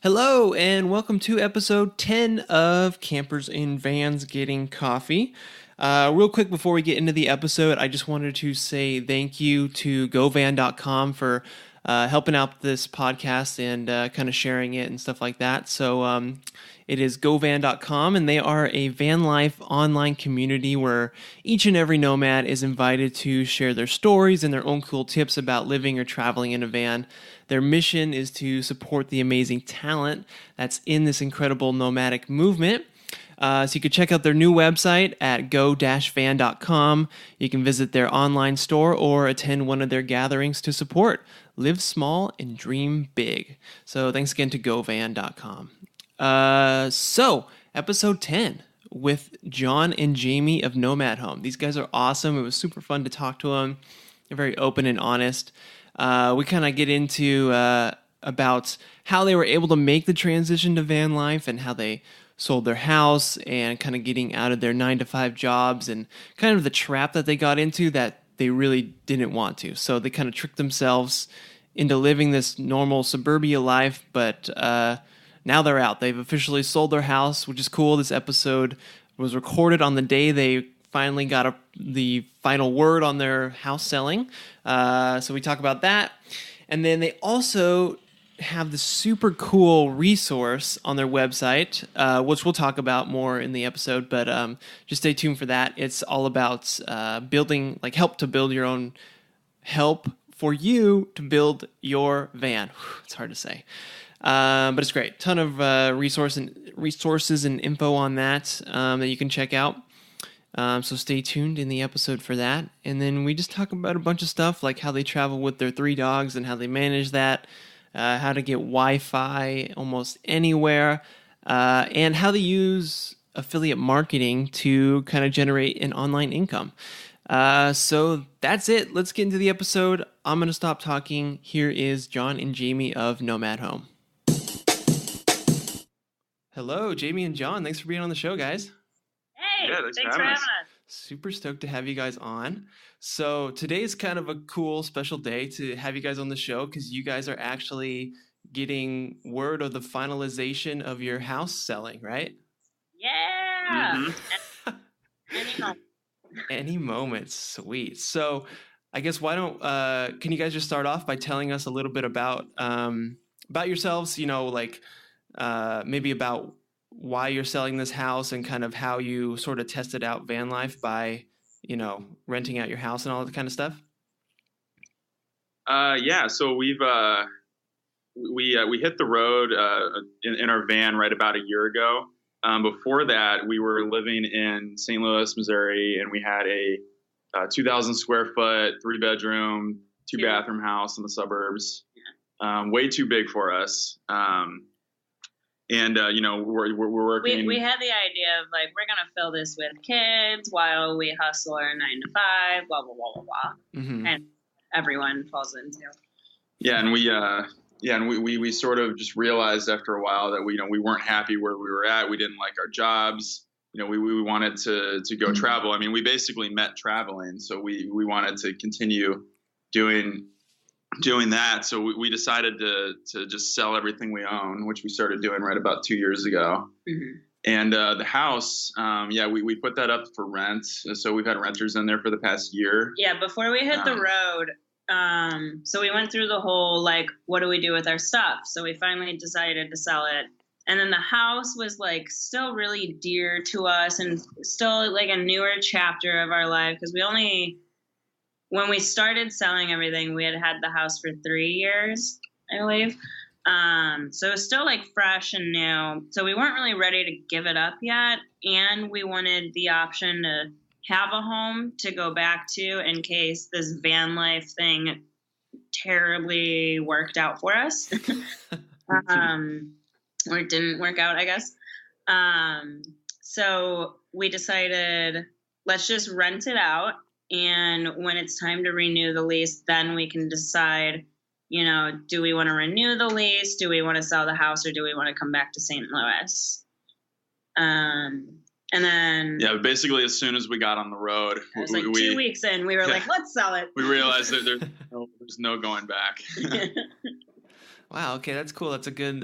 Hello, and welcome to episode 10 of Campers in Vans Getting Coffee. Real quick before we get into the episode, I just wanted to say thank you to govan.com for helping out this podcast and kind of sharing it and stuff like that. So it is govan.com, and they are a van life online community where each and every nomad is invited to share their stories and their own cool tips about living or traveling in a van. Their mission is to support the amazing talent that's in this incredible nomadic movement. So you can check out their new website at go-van.com. You can visit their online store or attend one of their gatherings to support. Live small and dream big. So thanks again to govan.com. So episode 10 with John and Jayme of Nomad Home. These guys are awesome. It was super fun to talk to them. They're very open and honest. We kind of get into about how they were able to make the transition to van life and how they sold their house and kind of getting out of their 9-to-5 jobs and kind of the trap that they got into that they really didn't want to. So they kind of tricked themselves into living this normal suburbia life, but now they're out. They've officially sold their house, which is cool. This episode was recorded on the day they finally got the final word on their house selling. So we talk about that. And then they also have this super cool resource on their website, which we'll talk about more in the episode, but just stay tuned for that. It's all about building, like help for you to build your van. It's hard to say. But it's great. Ton of resources and info on that that you can check out. So stay tuned in the episode for that. And then we just talk about a bunch of stuff like how they travel with their 3 dogs and how they manage that, how to get Wi-Fi almost anywhere, and how they use affiliate marketing to kind of generate an online income. So that's it. Let's get into the episode. I'm going to stop talking. Here is John and Jayme of Nomad Home. Hello, Jayme and John. Thanks for being on the show, guys. Hey, thanks for having us. Super stoked to have you guys on. So today's kind of a cool, special day to have you guys on the show because you guys are actually getting word of the finalization of your house selling, right? Yeah. Mm-hmm. Any moment. Any moment. Sweet. So I guess can you guys just start off by telling us a little bit about yourselves, maybe about why you're selling this house and kind of how you sort of tested out van life by, renting out your house and all that kind of stuff? Yeah. So we hit the road in our van right about a year ago. Before that, we were living in St. Louis, Missouri, and we had a 2,000 square foot, 3-bedroom, 2-bathroom house in the suburbs. Way too big for us. And we're working. We had the idea of like we're gonna fill this with kids while we hustle our 9-to-5, blah blah blah blah blah, mm-hmm. and everyone falls into. Yeah, and we sort of just realized after a while that we weren't happy where we were at. We didn't like our jobs. We wanted to go travel. I mean, we basically met traveling, so we wanted to continue doing that. So we decided to just sell everything we own, which we started doing right about 2 years ago. Mm-hmm. And the house, we put that up for rent. So we've had renters in there for the past year. Yeah, before we hit the road, so we went through the whole, like, what do we do with our stuff? So we finally decided to sell it. And then the house was, like, still really dear to us and still, like, a newer chapter of our life because when we started selling everything, we had the house for 3 years, I believe. So it was still like fresh and new. So we weren't really ready to give it up yet. And we wanted the option to have a home to go back to in case this van life thing terribly worked out for us. Or it didn't work out, I guess. So we decided, let's just rent it out. And when it's time to renew the lease, then we can decide, do we want to renew the lease? Do we want to sell the house or do we want to come back to St. Louis? And then... Yeah, basically as soon as we got on the road... It was like 2 weeks in, we were like, let's sell it. We realized that there's no going back. Wow, okay, that's cool. That's a good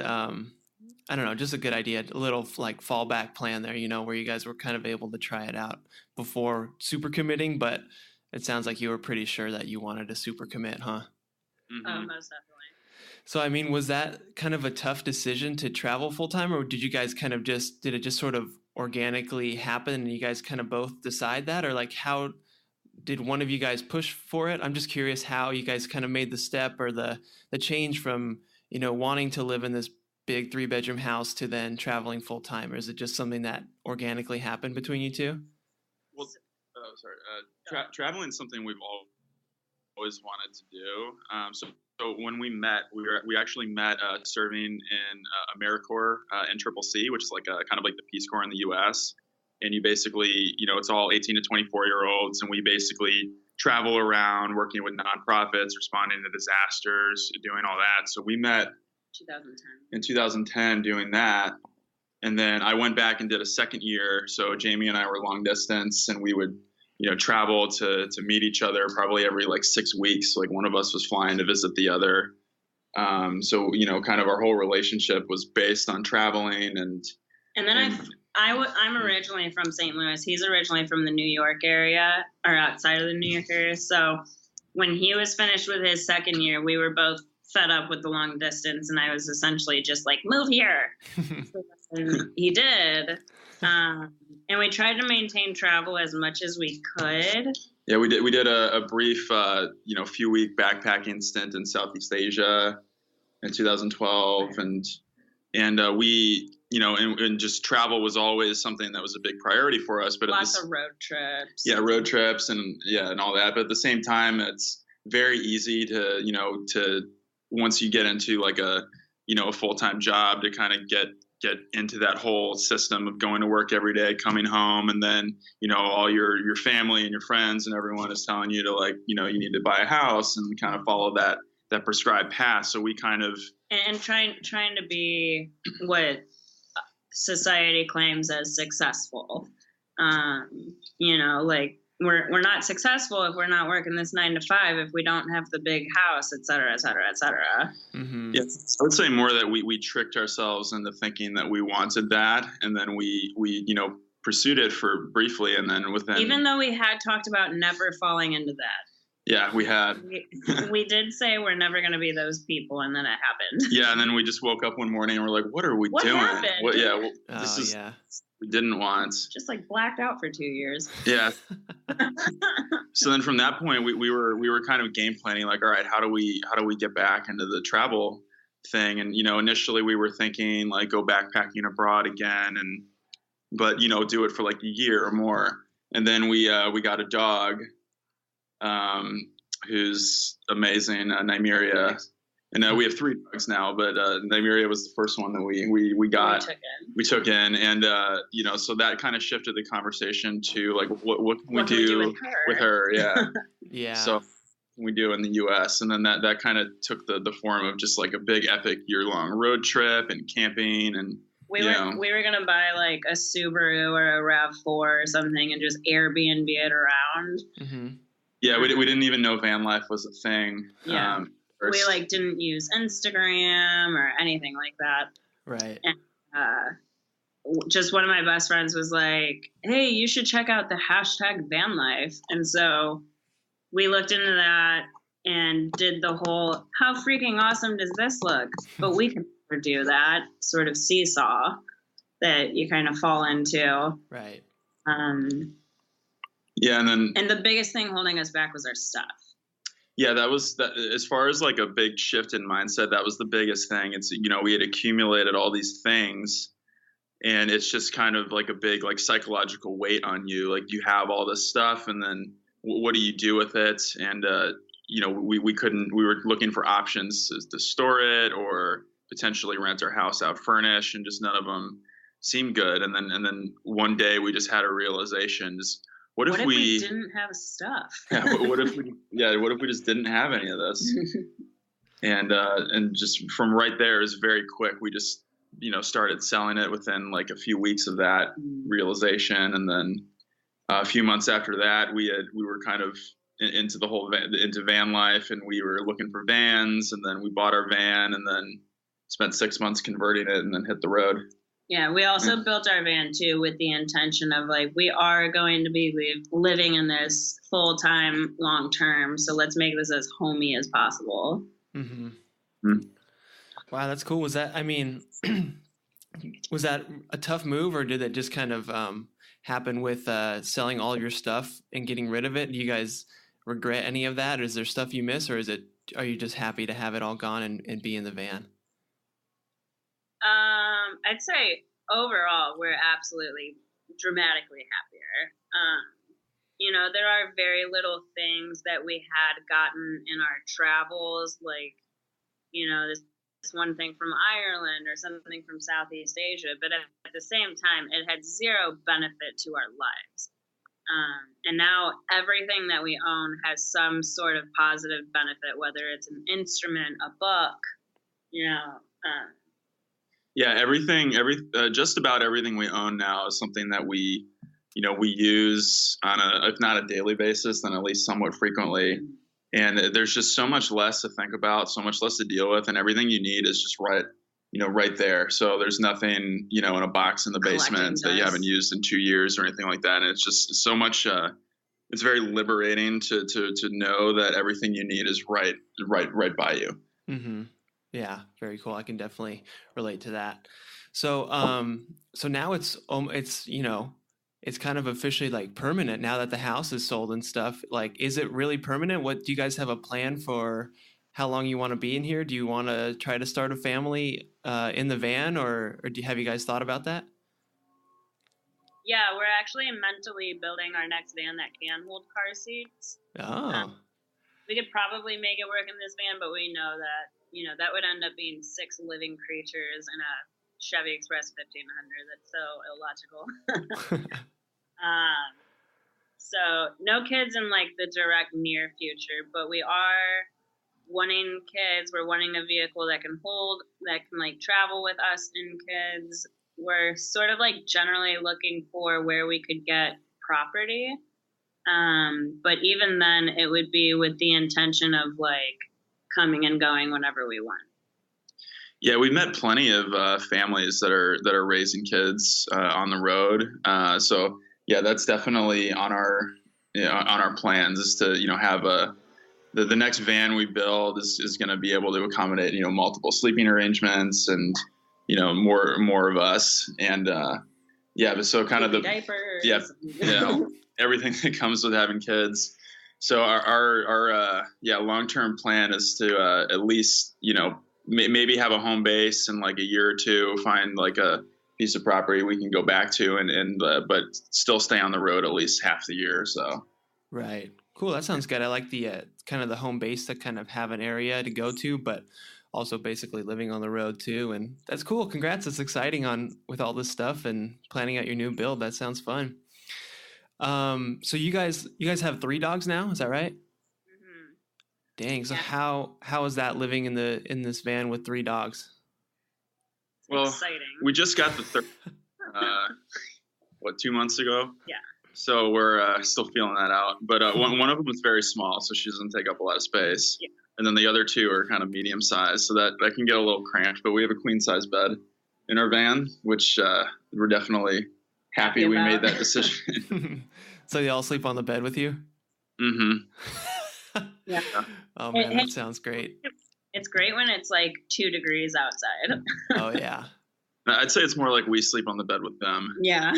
I don't know, just a good idea, a little like fallback plan there, where you guys were kind of able to try it out before super committing, but it sounds like you were pretty sure that you wanted to super commit, huh? Mm-hmm. Oh, most definitely. So, I mean, was that kind of a tough decision to travel full time, or did you guys did it just sort of organically happen and you guys kind of both decide that, or like how did one of you guys push for it? I'm just curious how you guys kind of made the step or the change from, wanting to live in this big 3-bedroom house to then traveling full time, or is it just something that organically happened between you two? Well, traveling is something we've always wanted to do. So when we met, we actually met serving in AmeriCorps in CCC, which is like kind of like the Peace Corps in the U.S. And you basically, it's all 18 to 24-year-olds, and we basically travel around working with nonprofits, responding to disasters, doing all that. So we met 2010. In 2010 doing that. And then I went back and did a second year. So Jayme and I were long distance, and we would travel to meet each other probably every like 6 weeks. Like one of us was flying to visit the other. So, kind of our whole relationship was based on traveling. And then I'm originally from St. Louis. He's originally from the New York area, or outside of the New York area. So when he was finished with his second year, we were both fed up with the long distance. And I was essentially just like, move here. And he did. And we tried to maintain travel as much as we could. Yeah, we did a brief, few week backpacking stint in Southeast Asia in 2012, and we, and just travel was always something that was a big priority for us. But lots of road trips. Yeah, road trips and all that. But at the same time, it's very easy to once you get into like a full-time job to kind of get into that whole system of going to work every day, coming home, and then, all your family and your friends and everyone is telling you to like, you need to buy a house and kind of follow that prescribed path. So we kind of, and trying to be what society claims as successful. Like we're not successful if we're not working this 9 to 5, if we don't have the big house, et cetera, et cetera, et cetera. Mm-hmm. Yeah, I would say more that we tricked ourselves into thinking that we wanted that, and then we pursued it for briefly, and then even though we had talked about never falling into that. Yeah, we had. We did say we're never going to be those people, and then it happened. Yeah, and then we just woke up one morning and we're like, "What are we doing? Happened? We didn't want." Just like blacked out for 2 years. Yeah. So then from that point, we were kind of game planning, like, all right, how do we get back into the travel thing? And initially we were thinking like go backpacking abroad again, but do it for like a year or more. And then we got a dog. Who's amazing, Nymeria, and we have 3 dogs now, but Nymeria was the first one that we got. We took in, and so that kind of shifted the conversation to like what can we do with her? Yeah, yeah. So we do in the U.S., and then that kind of took the form of just like a big epic year-long road trip and camping, and we were gonna buy like a Subaru or a RAV4 or something and just Airbnb it around. Mm-hmm. Yeah, we didn't even know Vanlife was a thing. Yeah, we like didn't use Instagram or anything like that. Right. And just one of my best friends was like, "Hey, you should check out the hashtag Vanlife." And so we looked into that and did the whole, how freaking awesome does this look? But we can never do that sort of seesaw that you kind of fall into. Right. Yeah, and the biggest thing holding us back was our stuff. Yeah, that was that. As far as like a big shift in mindset, that was the biggest thing. It's we had accumulated all these things, and it's just kind of like a big like psychological weight on you. Like you have all this stuff, and then what do you do with it? And we couldn't. We were looking for options to store it or potentially rent our house out furnished, and just none of them seemed good. And then one day we just had a realization. What if we didn't have stuff? Yeah. What if we just didn't have any of this? and just from right there is very quick. We just started selling it within like a few weeks of that realization, and then a few months after that, we were kind of into the whole into van life, and we were looking for vans, and then we bought our van, and then spent 6 months converting it and then hit the road. Yeah, we also built our van too with the intention of like, we are going to be living in this full time, long term. So let's make this as homey as possible. Mm-hmm. Mm. Wow, that's cool. Was that, I mean, was that a tough move, or did it just kind of happen with selling all your stuff and getting rid of it? Do you guys regret any of that? Is there stuff you miss, or are you just happy to have it all gone and be in the van? I'd say overall we're absolutely dramatically happier. You know, there are very little things that we had gotten in our travels, like, you know, this one thing from Ireland or something from Southeast Asia, but at the same time, it had zero benefit to our lives. And now everything that we own has some sort of positive benefit, whether it's an instrument, a book, you know. Yeah, just about everything we own now is something that we use on if not a daily basis, then at least somewhat frequently. And there's just so much less to think about, so much less to deal with, and everything you need is just right there. So there's nothing, in a box in the basement that you haven't used in 2 years or anything like that. And it's just so much. It's very liberating to know that everything you need is right by you. Mm-hmm. Yeah, very cool. I can definitely relate to that. So, so now it's it's kind of officially like permanent now that the house is sold and stuff. Like, is it really permanent? What do you guys have a plan for? How long you want to be in here? Do you want to try to start a family in the van, or have you guys thought about that? Yeah, we're actually mentally building our next van that can hold car seats. Oh. We could probably make it work in this van, but we know that, that would end up being 6 living creatures in a Chevy Express 1500. That's so illogical. So no kids in like the direct near future, but we are wanting kids. We're wanting a vehicle that can like travel with us and kids. We're sort of like generally looking for where we could get property. But even then it would be with the intention of like coming and going whenever we want. Yeah, we've met plenty of families that are raising kids on the road. So yeah, that's definitely on our plans, is to have the next van we build is going to be able to accommodate multiple sleeping arrangements and more of us, and but so kind of the diapers. Everything that comes with having kids. So our long-term plan is to at least maybe have a home base in like a year or two, find like a piece of property we can go back to, and but still stay on the road at least half the year or so. Right. Cool. That sounds good. I like the kind of the home base to kind of have an area to go to, but also basically living on the road too. And that's cool. Congrats. It's exciting with all this stuff and planning out your new build. That sounds fun. So you guys have 3 dogs now, is that right? Mm-hmm. Dang. So how is that living in this van with 3 dogs? Well, exciting. We just got the third 2 months ago? Yeah. So we're still feeling that out. But one of them is very small, so she doesn't take up a lot of space. Yeah. And then the other 2 are kind of medium sized, so that can get a little cramped. But we have a queen size bed in our van, which we're definitely happy we made that decision. So they all sleep on the bed with you? Mm-hmm. Yeah. Oh man, that sounds great. It's great when it's like 2 degrees outside. Oh yeah. I'd say it's more like we sleep on the bed with them. Yeah.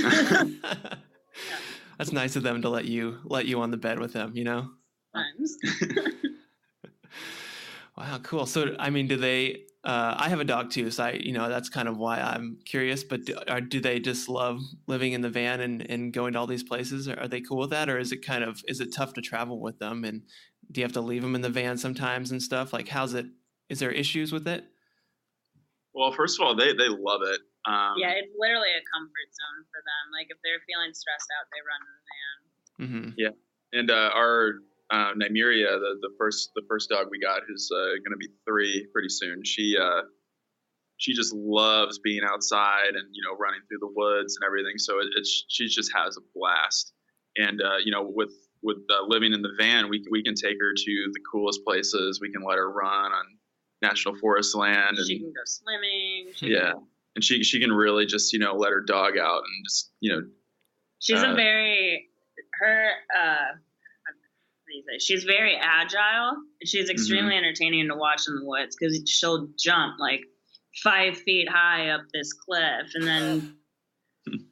That's nice of them to let you on the bed with them, Times. Wow, cool. So, I mean, do they? I have a dog too, so that's kind of why I'm curious. But do they just love living in the van and going to all these places? Are they cool with that, or is it tough to travel with them? And do you have to leave them in the van sometimes and stuff? Like, how's it? Is there issues with it? Well, first of all, they love it. Yeah, it's literally a comfort zone for them. Like if they're feeling stressed out, they run in the van. Mm-hmm. Yeah, and our Nymeria, the first dog we got, who's going to be 3 pretty soon. She just loves being outside and running through the woods and everything. So she just has a blast. And with living in the van, we can take her to the coolest places. We can let her run on national forest land, and she can go swimming. And she can really just, you know, let her dog out and just, you know. She's she's very agile. She's extremely entertaining to watch in the woods because she'll jump like 5 feet high up this cliff and then,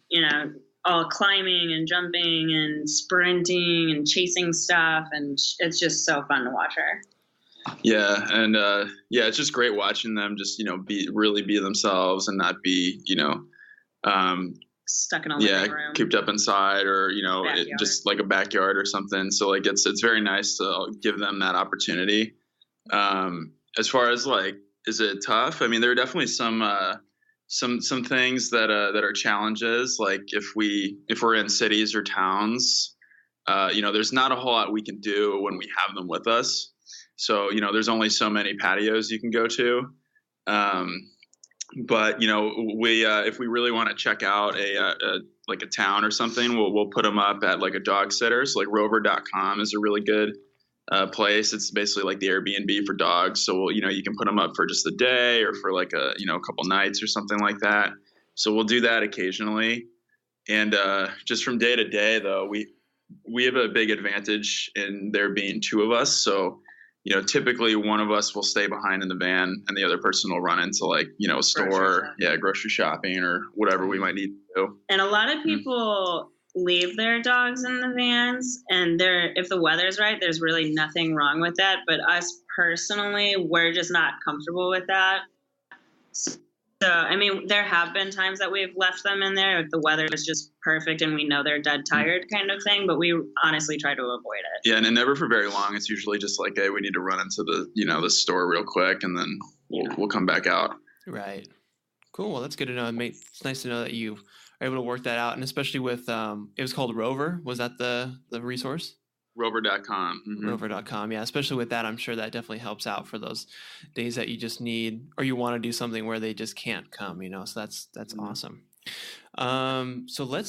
you know, all climbing and jumping and sprinting and chasing stuff. And it's just so fun to watch her. Yeah. And, it's just great watching them just, you know, be themselves and not be, you know, stuck in a living room, cooped up inside, or, you know, just like a backyard or something. So like, it's very nice to give them that opportunity. As far as like, is it tough? I mean, there are definitely some things that are challenges. Like if we're in cities or towns, you know, there's not a whole lot we can do when we have them with us. So, you know, there's only so many patios you can go to. But, you know, if we really want to check out like a town or something, we'll put them up at like a dog sitter. So like rover.com is a really good place. It's basically like the Airbnb for dogs. So you know, you can put them up for just a day or for like a couple nights or something like that. So we'll do that occasionally. And just from day to day though, we have a big advantage in there being 2 of us. So, you know, typically one of us will stay behind in the van and the other person will run into like, you know, a store, grocery shopping or whatever we might need to do. And a lot of people leave their dogs in the vans, and if the weather's right, there's really nothing wrong with that. But us personally, we're just not comfortable with that. So, I mean, there have been times that we've left them in there if the weather is just perfect and we know they're dead tired kind of thing, but we honestly try to avoid it. Yeah, and never for very long. It's usually just like, hey, we need to run into the store real quick, and then we'll come back out. Right. Cool. Well, that's good to know. It's nice to know that you are able to work that out, and especially with it was called Rover. Was that the resource? Rover.com. Mm-hmm. Rover.com. Yeah, especially with that, I'm sure that definitely helps out for those days that you just need, or you want to do something where they just can't come, you know, so that's awesome. So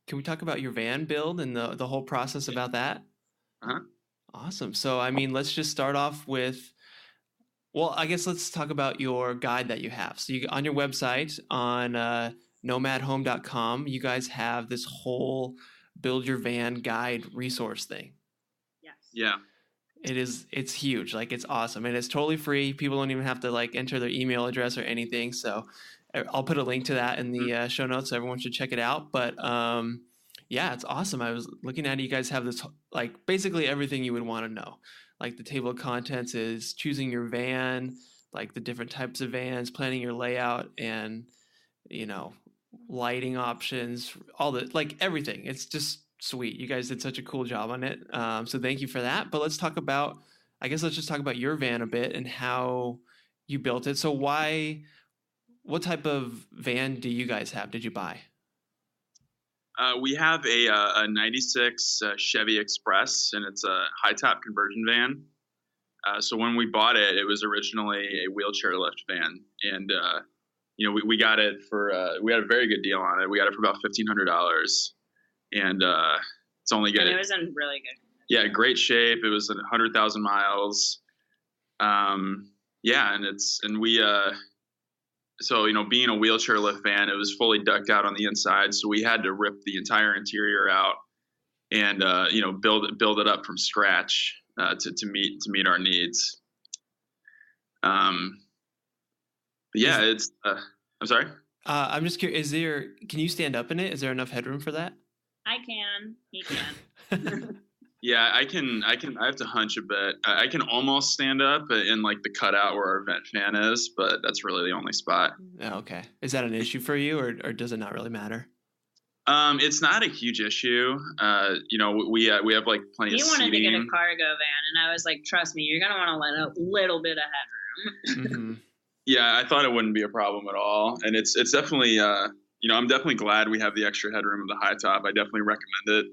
can we talk about your van build and the whole process about that? Uh-huh. Awesome. So, I mean, let's just start off with, well, I guess let's talk about your guide that you have. So on your website on nomadhome.com, you guys have this whole build your van guide resource thing. Yeah. It's huge. Like, it's awesome. And it's totally free. People don't even have to like enter their email address or anything. So I'll put a link to that in the show notes. So everyone should check it out. But it's awesome. I was looking at it. You guys have this, like, basically everything you would want to know. Like, the table of contents is choosing your van, like the different types of vans, planning your layout, and, you know, lighting options, all the, like, everything. It's just sweet. You guys did such a cool job on it. So thank you for that. But let's just talk about your van a bit and how you built it. So what type of van do you guys have? Did you buy? We have a 96 Chevy Express, and it's a high top conversion van. So when we bought it, it was originally a wheelchair lift van. And, we got it we had a very good deal on it. We got it for about $1,500. And it's only good. And it was in really good condition. Yeah, great shape. It was 100,000 miles. So, being a wheelchair lift van, it was fully decked out on the inside. So we had to rip the entire interior out and, build it up from scratch to meet our needs. I'm sorry. I'm just curious. Can you stand up in it? Is there enough headroom for that? I can. He can. Yeah, I can. I have to hunch a bit. I can almost stand up in like the cutout where our vent fan is, but that's really the only spot. Oh, okay. Is that an issue for you, or does it not really matter? It's not a huge issue. We have like plenty of seating. He wanted to get a cargo van, and I was like, trust me, you're gonna want to let a little bit of headroom. Mm-hmm. Yeah, I thought it wouldn't be a problem at all, and it's definitely I'm definitely glad we have the extra headroom of the high top. I definitely recommend it.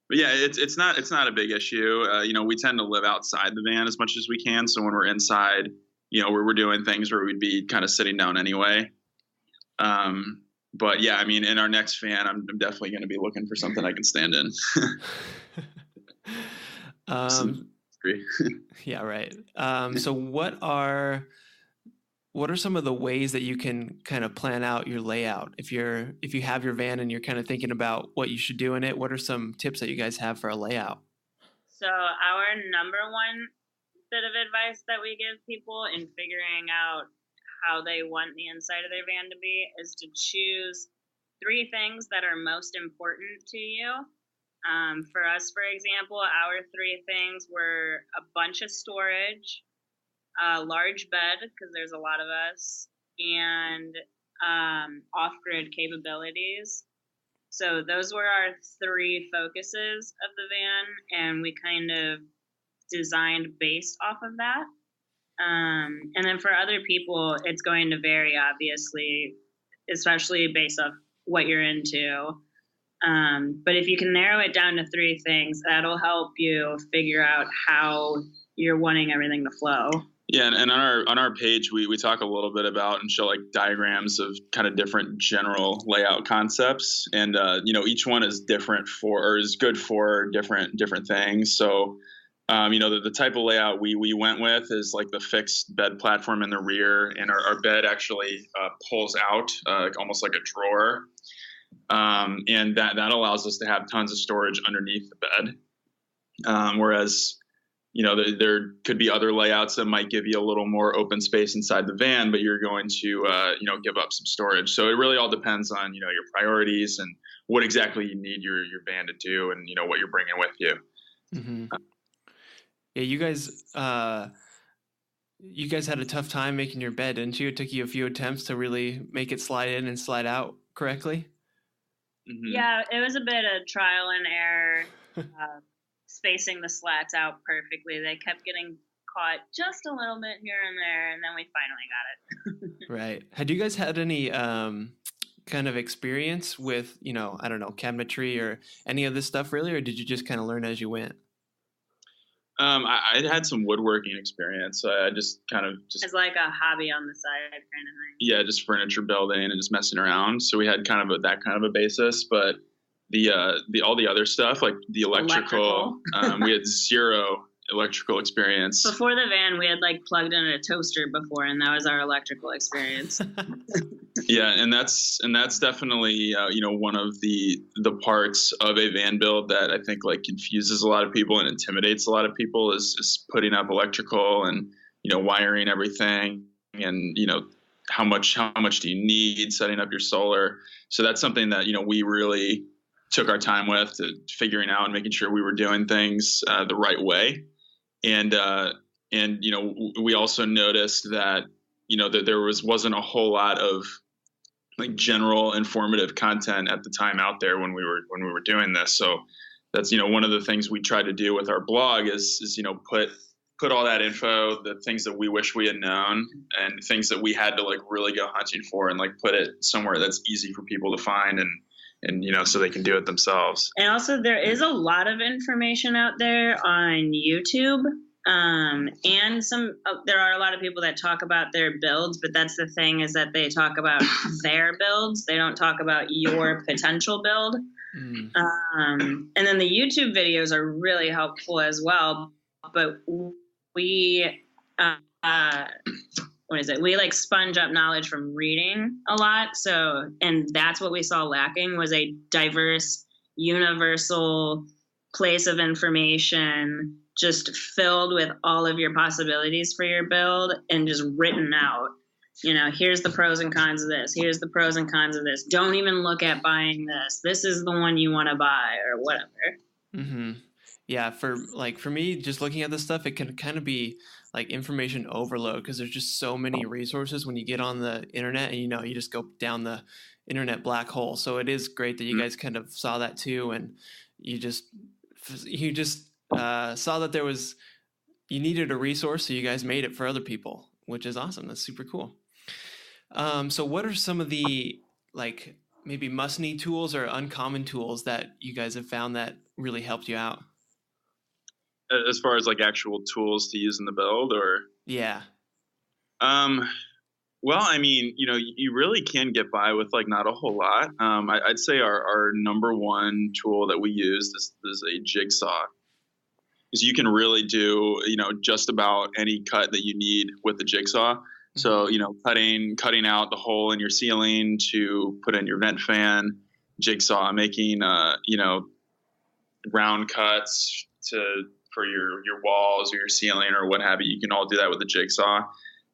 But yeah, it's not a big issue. We tend to live outside the van as much as we can. So when we're inside, we're doing things where we'd be kind of sitting down anyway. But yeah, I mean, in our next van, I'm definitely going to be looking for something I can stand in. Yeah, right. So what are some of the ways that you can kind of plan out your layout? If you have your van and you're kind of thinking about what you should do in it, what are some tips that you guys have for a layout? So our number one bit of advice that we give people in figuring out how they want the inside of their van to be is to choose 3 things that are most important to you. For us, for example, our 3 things were a bunch of storage, a large bed, because there's a lot of us, and off-grid capabilities. So those were our 3 focuses of the van, and we kind of designed based off of that. And then for other people, it's going to vary, obviously, especially based off what you're into. But if you can narrow it down to 3 things, that'll help you figure out how you're wanting everything to flow. Yeah, and on our page, we talk a little bit about and show like diagrams of kind of different general layout concepts, and each one is different or is good for different things. So, the type of layout we went with is like the fixed bed platform in the rear, and our bed actually pulls out almost like a drawer, and that allows us to have tons of storage underneath the bed, whereas there could be other layouts that might give you a little more open space inside the van, but you're going to, give up some storage. So it really all depends on, your priorities and what exactly you need your van to do, and, what you're bringing with you. Mm-hmm. Yeah, you guys had a tough time making your bed, didn't you? It took you a few attempts to really make it slide in and slide out correctly. Mm-hmm. Yeah, it was a bit of trial and error. Spacing the slats out perfectly. They kept getting caught just a little bit here and there, and then we finally got it. Right. Had you guys had any kind of experience with, cabinetry or any of this stuff really, or did you just kind of learn as you went? I had some woodworking experience. So I just it's like a hobby on the side kind of thing. Yeah, just furniture building and just messing around. So we had kind of that kind of a basis, but the all the other stuff like the electrical. We had 0 electrical experience. Before the van, we had like plugged in a toaster before, and that was our electrical experience. Yeah, and that's definitely one of the parts of a van build that I think like confuses a lot of people and intimidates a lot of people is putting up electrical and wiring everything, and how much do you need setting up your solar. So that's something that we really took our time with, to figuring out and making sure we were doing things the right way. And we also noticed that that there wasn't a whole lot of like general informative content at the time out there when we were doing this. So that's one of the things we try to do with our blog is put all that info, the things that we wish we had known and things that we had to like really go hunting for, and like put it somewhere that's easy for people to find and so they can do it themselves. And also there is a lot of information out there on YouTube. And there are a lot of people that talk about their builds, but that's the thing, is that they talk about their builds. They don't talk about your potential build. Mm. And then the YouTube videos are really helpful as well. But we, we like sponge up knowledge from reading a lot. So, and that's what we saw lacking, was a diverse, universal place of information, just filled with all of your possibilities for your build and just written out. Here's the pros and cons of this. Here's the pros and cons of this. Don't even look at buying this. This is the one you want to buy, or whatever. Mm-hmm. Yeah, for me, just looking at this stuff, it can kind of be like information overload, because there's just so many resources when you get on the internet, and you just go down the internet black hole. So it is great that you guys kind of saw that too, and you just saw that you needed a resource, so you guys made it for other people, which is awesome. That's super cool. So what are some of the like maybe must-need tools or uncommon tools that you guys have found that really helped you out? As far as like actual tools to use in the build, or? Yeah. Well, I mean, you really can get by with like not a whole lot. I'd say our number one tool that we use is a jigsaw. is you can really do, just about any cut that you need with the jigsaw. So, cutting out the hole in your ceiling to put in your vent fan, jigsaw, making, round cuts for your walls or your ceiling or what have you. You can all do that with a jigsaw.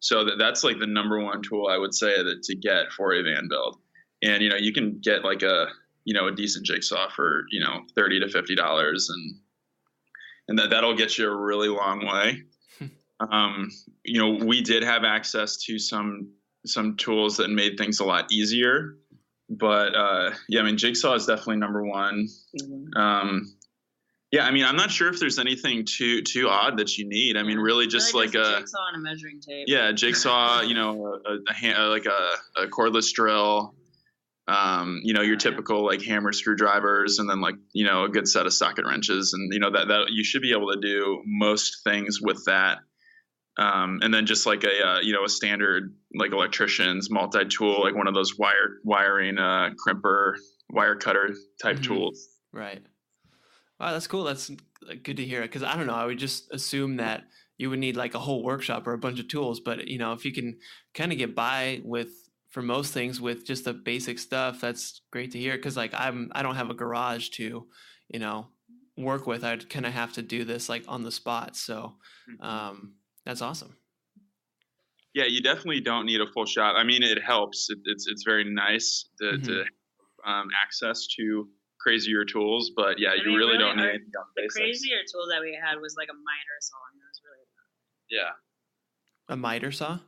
So that's like the number one tool I would say that to get for a van build. And, you can get like a decent jigsaw for, $30 to $50, and that'll get you a really long way. We did have access to some tools that made things a lot easier, but jigsaw is definitely number one. I'm not sure if there's anything too odd that you need. I mean, really just like a jigsaw and a measuring tape. Yeah, jigsaw. a cordless drill. Your typical like hammer screwdrivers, and then like a good set of socket wrenches, and that you should be able to do most things with that. And then just like a standard like electrician's multi-tool, like one of those wiring crimper, wire cutter type tools. Right. Wow, that's cool. That's good to hear. Because I don't know, I would just assume that you would need like a whole workshop or a bunch of tools. But if you can kind of get by for most things with just the basic stuff, that's great to hear. Because like I don't have a garage to work with. I'd kind of have to do this like on the spot. So that's awesome. Yeah, you definitely don't need a full shop. I mean, it helps. It's very nice to access to crazier tools, but yeah, you really don't need anything on basics. The crazier tool that we had was like a miter saw, and it was really fun. Yeah. A miter saw?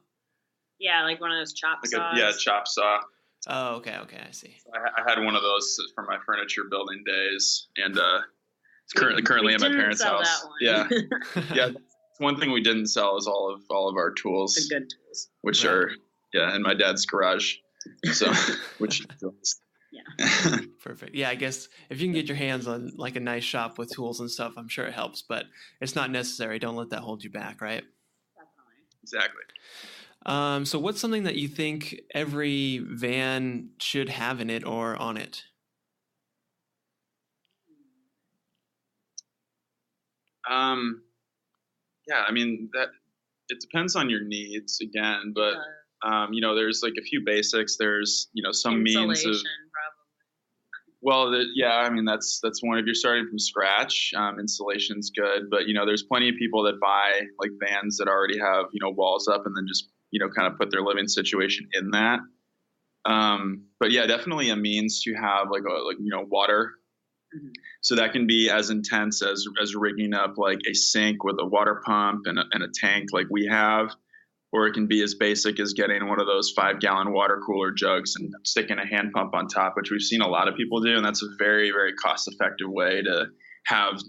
Yeah, like one of those chop saws. Chop saw. Oh, okay, I see. So I had one of those for my furniture building days, and it's currently at my parents' house. That one. Yeah, yeah. One thing we didn't sell is all of our tools, the good tools, which are in my dad's garage. So, which. Yeah. Perfect. Yeah, I guess if you can get your hands on like a nice shop with tools and stuff, I'm sure it helps, but it's not necessary. Don't let that hold you back, right? Exactly. So what's something that you think every van should have in it or on it? Yeah, I mean, that it depends on your needs again, but there's like a few basics. There's some means of that's one. If you're starting from scratch, installation's good, but there's plenty of people that buy like vans that already have walls up and then just kind of put their living situation in that. But yeah, definitely a means to have like water. Mm-hmm. So that can be as intense as rigging up like a sink with a water pump and a tank like we have. Or it can be as basic as getting one of those 5-gallon water cooler jugs and sticking a hand pump on top, which we've seen a lot of people do. And that's a very, very cost-effective way to have,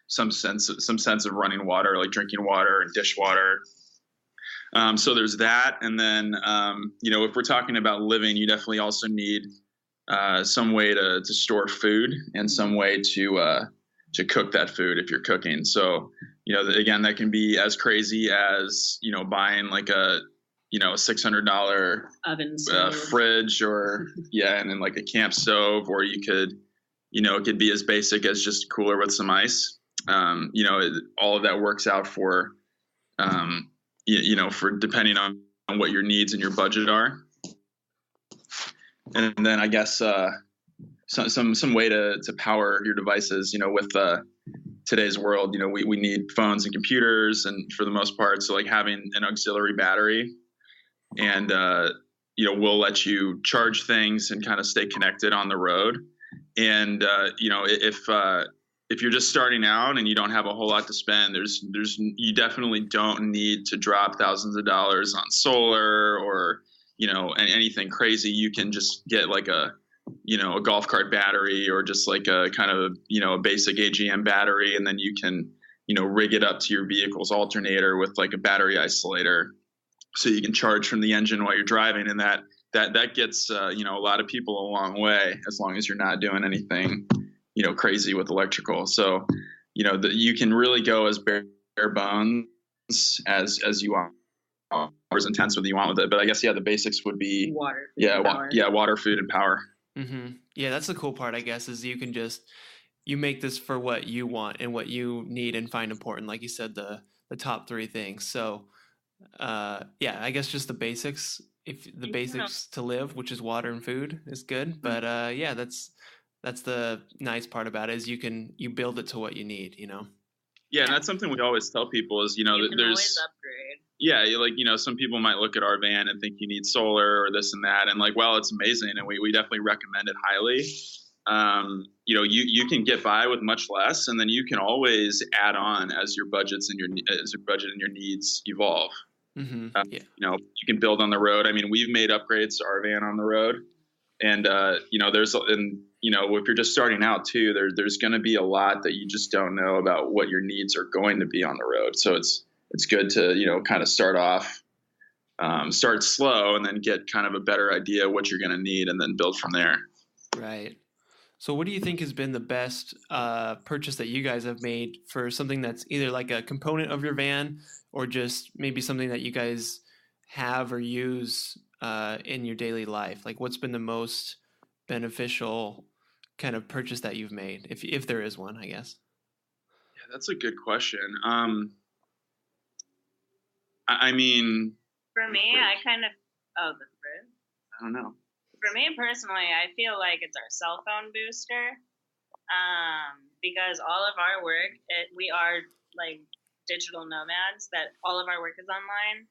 some sense of running water, like drinking water and dishwater. So there's that. And then, if we're talking about living, you definitely also need some way to store food and some way to cook that food if you're cooking. So, again, that can be as crazy as, buying like a $600 oven fridge or, and then like a camp stove, or you could, it could be as basic as just a cooler with some ice. All of that works out for, for depending on what your needs and your budget are. And then I guess some way to power your devices, with today's world, we need phones and computers, and for the most part, so like having an auxiliary battery, and we'll let you charge things and kind of stay connected on the road. And if you're just starting out and you don't have a whole lot to spend, you definitely don't need to drop thousands of dollars on solar or anything crazy. You can just get like a golf cart battery, or just like a kind of, a basic AGM battery. And then you can, rig it up to your vehicle's alternator with like a battery isolator, so you can charge from the engine while you're driving. And that gets, a lot of people a long way, as long as you're not doing anything, crazy with electrical. So, you can really go as bare bones as you want. As intense what you want with it, but I guess the basics would be water, water, food, and power. Mm-hmm. Yeah, that's the cool part, I guess, is you can just you make this for what you want and what you need and find important. Like you said, the top three things. So, yeah, I guess just the basics. If the basics to live, which is water and food, is good. But yeah, that's the nice part about it is you build it to what you need. Yeah, and that's something we always tell people is, you can there's always upgrade. Yeah, some people might look at our van and think you need solar or this and that, and like, well, it's amazing, and we definitely recommend it highly. You can get by with much less, and then you can always add on as your budget and your needs evolve. Mm-hmm. Yeah. You can build on the road. I mean, we've made upgrades to our van on the road, and if you're just starting out too, there's going to be a lot that you just don't know about what your needs are going to be on the road. So it's good to kind of start slow and then get kind of a better idea of what you're going to need and then build from there. Right. So what do you think has been the best purchase that you guys have made for something that's either like a component of your van or just maybe something that you guys have or use in your daily life? Like what's been the most beneficial kind of purchase that you've made, if there is one, I guess? Yeah, that's a good question. I mean, for me, I kind of the fridge. I don't know. For me personally, I feel like it's our cell phone booster, because all of our work, we are like digital nomads. That all of our work is online.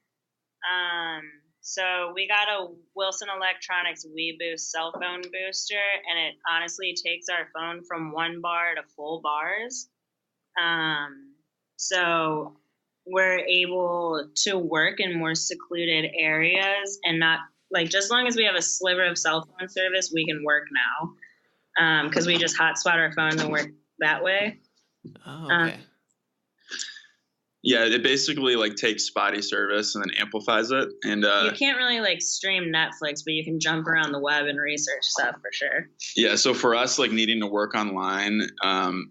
So we got a Wilson Electronics WeBoost cell phone booster, and it honestly takes our phone from 1 bar to full bars. So we're able to work in more secluded areas and not like, just as long as we have a sliver of cell phone service, we can work now. Because we just hotspot our phones and work that way. Oh, okay. Yeah, it basically like takes spotty service and then amplifies it. And you can't really like stream Netflix, but you can jump around the web and research stuff for sure. Yeah, so for us, like needing to work online,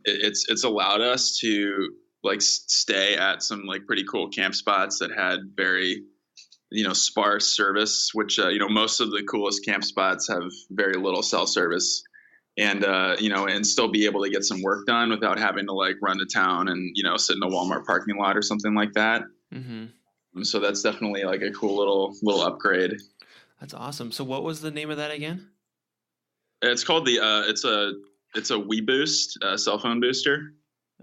it's allowed us to like stay at some like pretty cool camp spots that had very sparse service, which most of the coolest camp spots have very little cell service. And and still be able to get some work done without having to like run to town and sit in a Walmart parking lot or something like that. Mm-hmm. So that's definitely like a cool little upgrade. That's awesome. So what was the name of that again? It's called it's a WeBoost cell phone booster.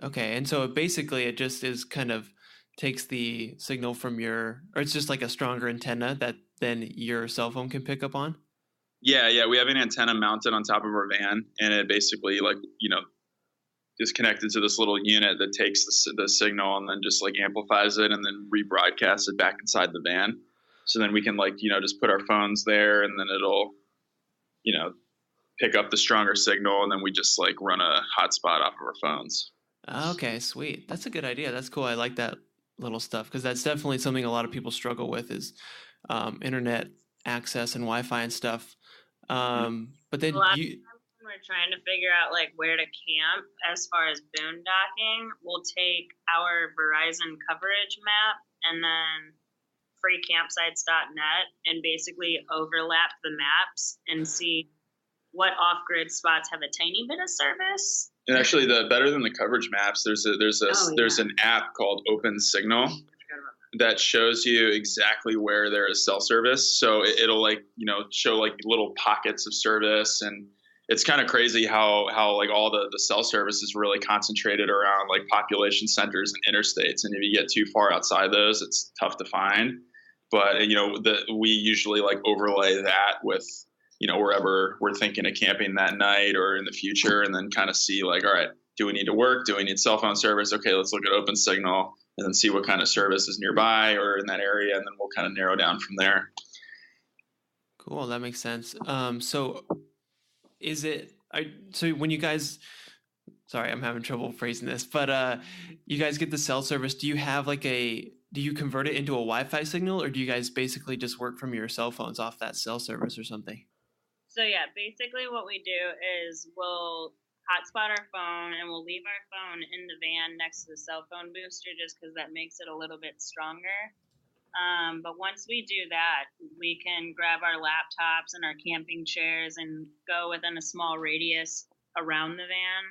Okay, and so basically it just is kind of takes the signal from or it's just like a stronger antenna that then your cell phone can pick up on. Yeah. We have an antenna mounted on top of our van, and it basically is connected to this little unit that takes the signal and then just like amplifies it and then rebroadcasts it back inside the van. So then we can just put our phones there, and then it'll, pick up the stronger signal, and then we just like run a hotspot off of our phones. Okay, sweet. That's a good idea. That's cool. I like that little stuff because that's definitely something a lot of people struggle with is internet access and Wi-Fi and stuff. But then we're trying to figure out like where to camp as far as boondocking, we'll take our Verizon coverage map and then freecampsites.net and basically overlap the maps and see what off-grid spots have a tiny bit of service. And actually, better than the coverage maps, there's an app called Open Signal that shows you exactly where there is cell service. So it'll show like little pockets of service, and it's kind of crazy how like all the cell service is really concentrated around like population centers and interstates. And if you get too far outside those, it's tough to find. But we usually like overlay that with wherever we're thinking of camping that night or in the future, and then kind of see like, all right, do we need to work? Do we need cell phone service? Okay, let's look at Open Signal and then see what kind of service is nearby or in that area, and then we'll kind of narrow down from there. Cool, that makes sense. So when you guys, sorry, I'm having trouble phrasing this, but you guys get the cell service, do you convert it into a Wi-Fi signal, or do you guys basically just work from your cell phones off that cell service or something? So yeah, basically what we do is we'll hotspot our phone and we'll leave our phone in the van next to the cell phone booster just because that makes it a little bit stronger. But once we do that, we can grab our laptops and our camping chairs and go within a small radius around the van.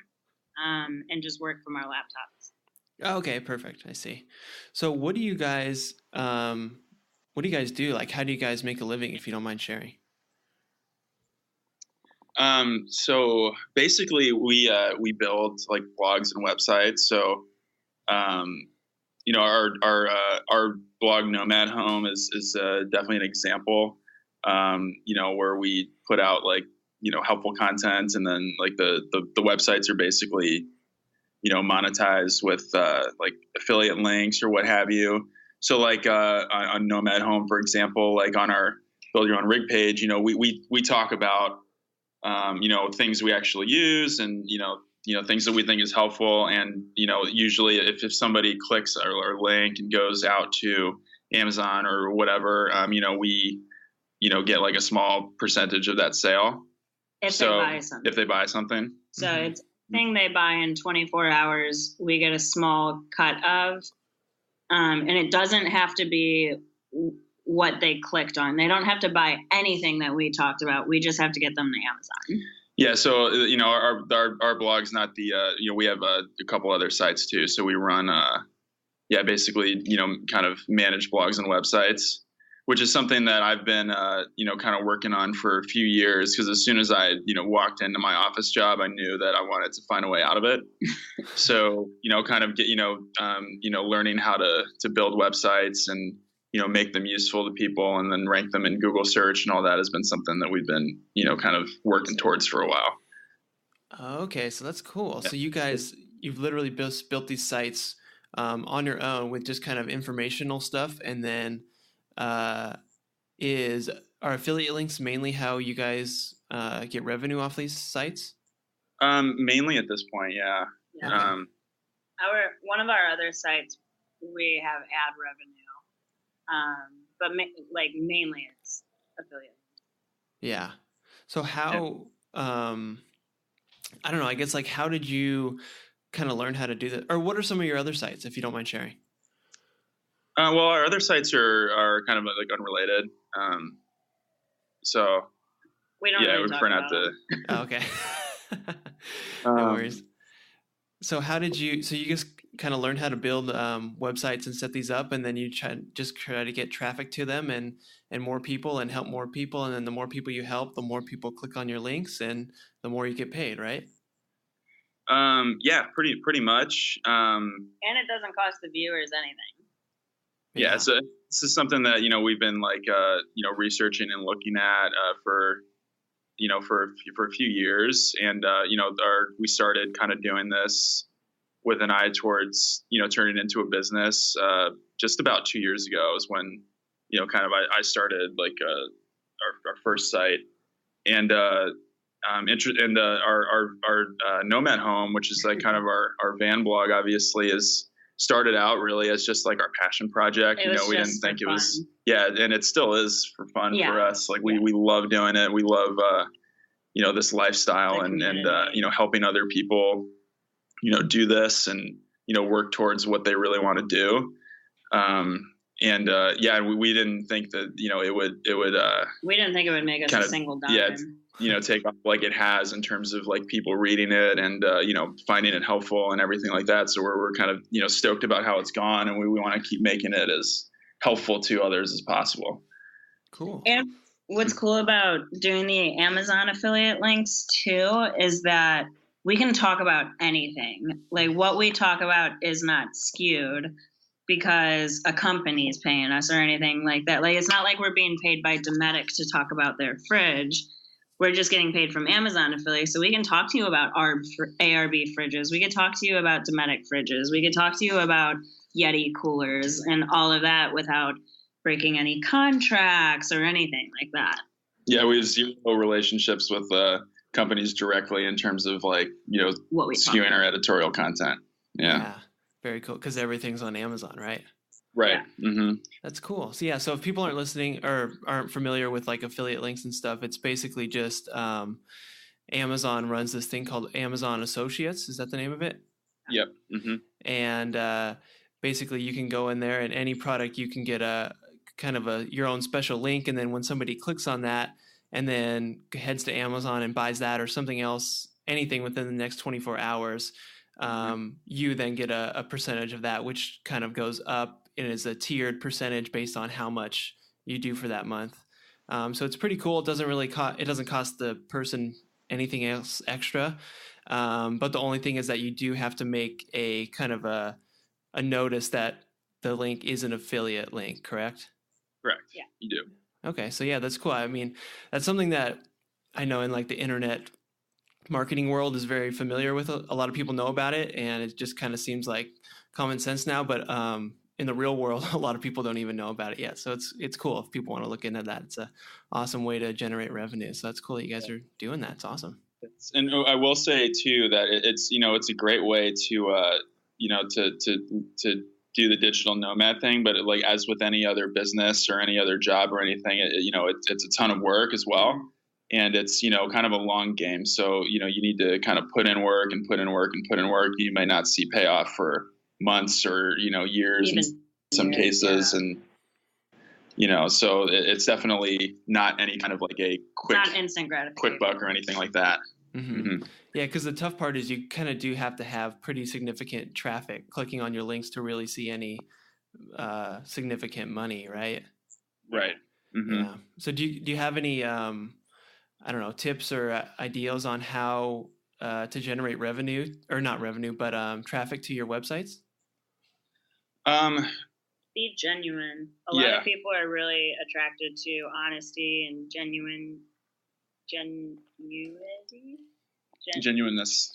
and just work from our laptops. Okay, perfect. I see. So what do you guys do? Like, how do you guys make a living, if you don't mind sharing? So basically we build like blogs and websites. So, our blog Gnomad Home is definitely an example, where we put out like, helpful content, and then like the websites are basically, monetized with, like affiliate links or what have you. So like, on Nomad Home, for example, like on our build your own rig page, we talk about, things we actually use, and, things that we think is helpful. And, usually if somebody clicks our link and goes out to Amazon or whatever, we, get like a small percentage of that sale. If they buy something. So Mm-hmm. it's thing they buy in 24 hours, we get a small cut of, and it doesn't have to be what they clicked on. They don't have to buy anything that we talked about. We just have to get them to Amazon. Yeah. So, our blog's not the, we have a couple other sites too. So we run, basically, kind of manage blogs and websites, which is something that I've been, kind of working on for a few years. Because as soon as I, walked into my office job, I knew that I wanted to find a way out of it. So, kind of get, learning how to build websites and, make them useful to people, and then rank them in Google search and all that has been something that we've been, kind of working towards for a while. Okay, so that's cool. Yeah. So you've literally built these sites on your own with just kind of informational stuff, and then are affiliate links mainly how you guys get revenue off these sites? Mainly at this point, yeah. Okay. One of our other sites, we have ad revenue, but mainly it's affiliate. Yeah. So how? I don't know. I guess like how did you kind of learn how to do that, or what are some of your other sites, if you don't mind sharing? Well, our other sites are kind of like unrelated. So we don't. Yeah, really we prefer not to. Oh, okay. No worries. So how did you? So you just kind of learned how to build websites and set these up, and then you try to get traffic to them and more people and help more people, and then the more people you help, the more people click on your links, and the more you get paid, right? Yeah, pretty much. And it doesn't cost the viewers anything. Yeah, so this is something that we've been like researching and looking at for a few years, and we started kind of doing this with an eye towards turning it into a business. Just about 2 years ago is when kind of I started like our first site, and our Nomad Home, which is like kind of our van blog, obviously is started out really as just like our passion project. We didn't think it was, and it still is for fun for us. Like we love doing it. We love, this lifestyle and helping other people, do this and, work towards what they really want to do. We didn't think that, it would, we didn't think it would make us a single dime. Take off like it has in terms of like people reading it and, finding it helpful and everything like that. So we're kind of, stoked about how it's gone, and we want to keep making it as helpful to others as possible. Cool. And what's cool about doing the Amazon affiliate links too is that we can talk about anything. Like what we talk about is not skewed because a company is paying us or anything like that. Like it's not like we're being paid by Dometic to talk about their fridge. We're just getting paid from Amazon affiliates. So we can talk to you about ARB fridges. We could talk to you about Dometic fridges. We could talk to you about Yeti coolers and all of that without breaking any contracts or anything like that. Yeah, we have zero relationships with companies directly in terms of like, what we skewing our editorial content. Yeah. Very cool. Because everything's on Amazon, right? Right. Yeah. Mm-hmm. That's cool. So so if people aren't listening or aren't familiar with like affiliate links and stuff, it's basically just Amazon runs this thing called Amazon Associates. Is that the name of it? Yep. Mm-hmm. And basically you can go in there, and any product you can get a kind of your own special link, and then when somebody clicks on that and then heads to Amazon and buys that or something else anything within the next 24 hours, you then get a percentage of that, which kind of goes up and is a tiered percentage based on how much you do for that month. So it's pretty cool. It doesn't really it doesn't cost the person anything else extra. But the only thing is that you do have to make a kind of a notice that the link is an affiliate link, correct? Correct. Yeah, you do. Okay, so yeah, that's cool. I mean, that's something that I know in like the internet marketing world is very familiar with. A lot of people know about it, and it just kind of seems like common sense now. But in the real world, a lot of people don't even know about it yet. So it's cool if people want to look into that. It's an awesome way to generate revenue. So that's cool that you guys are doing that. It's awesome. And I will say too that it's it's a great way to to do the digital nomad thing. But like as with any other business or any other job or anything, it's a ton of work as well. And it's, kind of a long game. So, you need to kind of put in work and put in work and put in work. You may not see payoff for months or, years in some cases. Yeah. And, so it's definitely not any kind of like a not instant gratification, quick buck or anything like that. Mm-hmm. Mm-hmm. Yeah. Cause the tough part is you kind of do have to have pretty significant traffic clicking on your links to really see any significant money. Right. Right. Mm-hmm. Yeah. So do you have any, I don't know, tips or ideas on how to generate revenue, or not revenue, but traffic to your websites? Be genuine. A lot of people are really attracted to honesty and genuineness.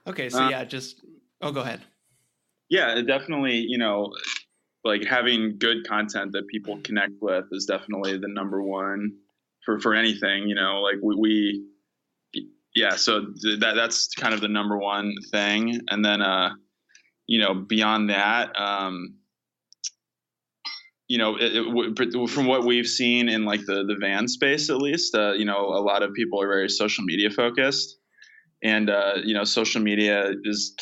Okay, so go ahead. Yeah, definitely, like having good content that people connect with is definitely the number one for anything, like so that's kind of the number one thing. And then, beyond that, from what we've seen in like the van space, at least, a lot of people are very social media focused. And, social media is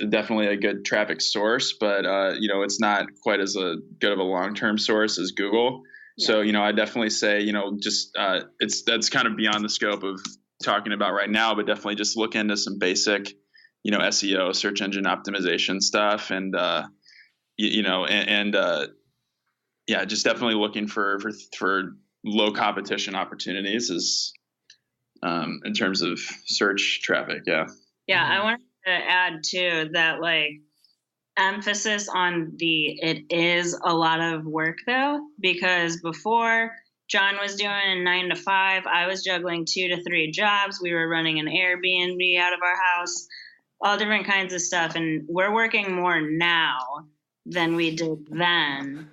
definitely a good traffic source, but, it's not quite as good of a long-term source as Google. Yeah. So, I definitely say, that's kind of beyond the scope of talking about right now, but definitely just look into some basic, SEO, search engine optimization stuff. And, just definitely looking for low competition opportunities is, in terms of search traffic. Yeah. I wanted to add too that like emphasis on it is a lot of work though, because before John was doing 9 to 5, I was juggling 2 to 3 jobs. We were running an Airbnb out of our house, all different kinds of stuff. And we're working more now than we did then.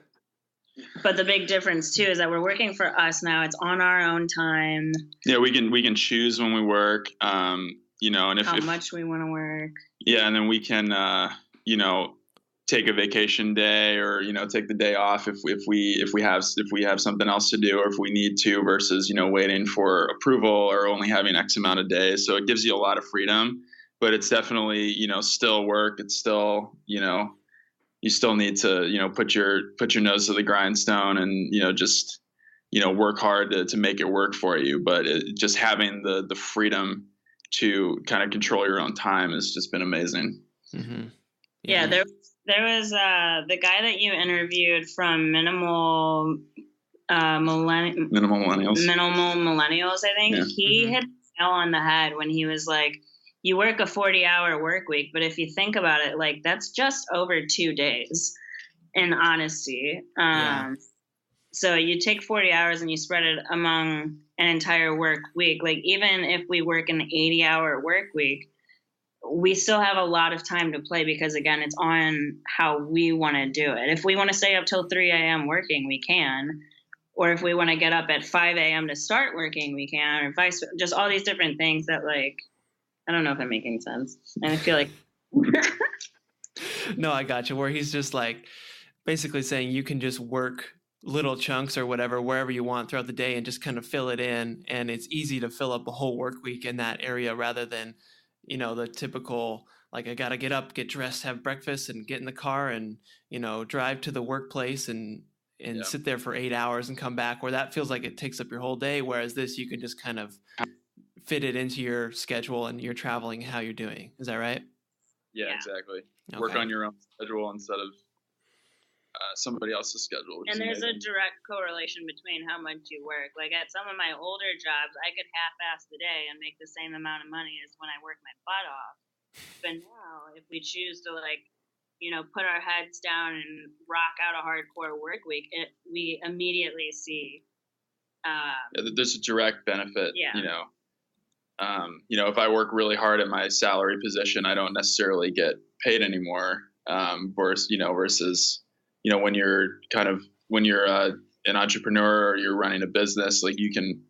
But the big difference too is that we're working for us now. It's on our own time. Yeah, we can choose when we work. And if how much we want to work. Yeah, and then we can take a vacation day or take the day off if we have something else to do or if we need to versus waiting for approval or only having X amount of days. So it gives you a lot of freedom, but it's definitely still work. It's still you still need to, put your nose to the grindstone and, just, work hard to make it work for you. But just having the freedom to kind of control your own time has just been amazing. Mm-hmm. Yeah. There was the guy that you interviewed from Minimal Millennials, I think. Yeah. He hit the nail on the head when he was like, you work a 40-hour work week, but if you think about it, like that's just over 2 days in honesty. So you take 40 hours and you spread it among an entire work week. Like even if we work an 80-hour work week, we still have a lot of time to play because again, it's on how we want to do it. If we want to stay up till 3 a.m. working, we can. Or if we want to get up at 5 a.m. to start working, we can. Or just all these different things that like, I don't know if I'm making sense. And I feel like no, I got you. Where he's just like basically saying you can just work little chunks or whatever wherever you want throughout the day and just kind of fill it in, and it's easy to fill up a whole work week in that area rather than the typical like I gotta get up, get dressed, have breakfast, and get in the car and drive to the workplace, and and sit there for 8 hours and come back, where that feels like it takes up your whole day. Whereas this, you can just kind of fit it into your schedule and you're traveling how you're doing. Is that right? Yeah, exactly. Okay. Work on your own schedule instead of somebody else's schedule. And there's a direct correlation between how much you work. Like at some of my older jobs, I could half-ass the day and make the same amount of money as when I work my butt off. But now, if we choose to put our heads down and rock out a hardcore work week, we immediately see. There's a direct benefit. Yeah. If I work really hard at my salary position, I don't necessarily get paid anymore. Versus when you're an entrepreneur or you're running a business, like you can,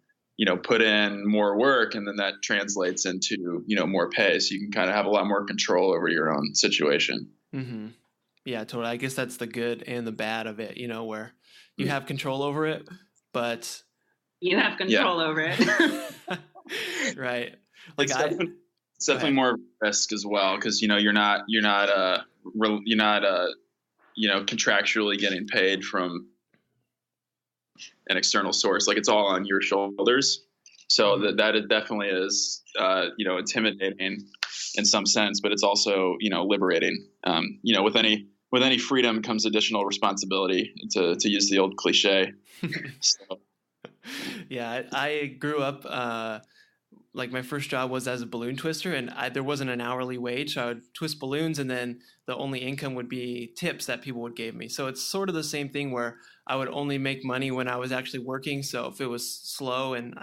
put in more work and then that translates into, more pay. So you can kind of have a lot more control over your own situation. Mm-hmm. Yeah, totally. I guess that's the good and the bad of it, where you have control over it, but you have control over it. Right. Like it's definitely more risk as well. Cause you're not contractually getting paid from an external source. Like it's all on your shoulders. So that it definitely is, intimidating in some sense, but it's also, liberating. With any freedom comes additional responsibility, to use the old cliche. So. Yeah. I grew up, like my first job was as a balloon twister, and there wasn't an hourly wage. So I would twist balloons, and then the only income would be tips that people would give me. So it's sort of the same thing where I would only make money when I was actually working. So if it was slow and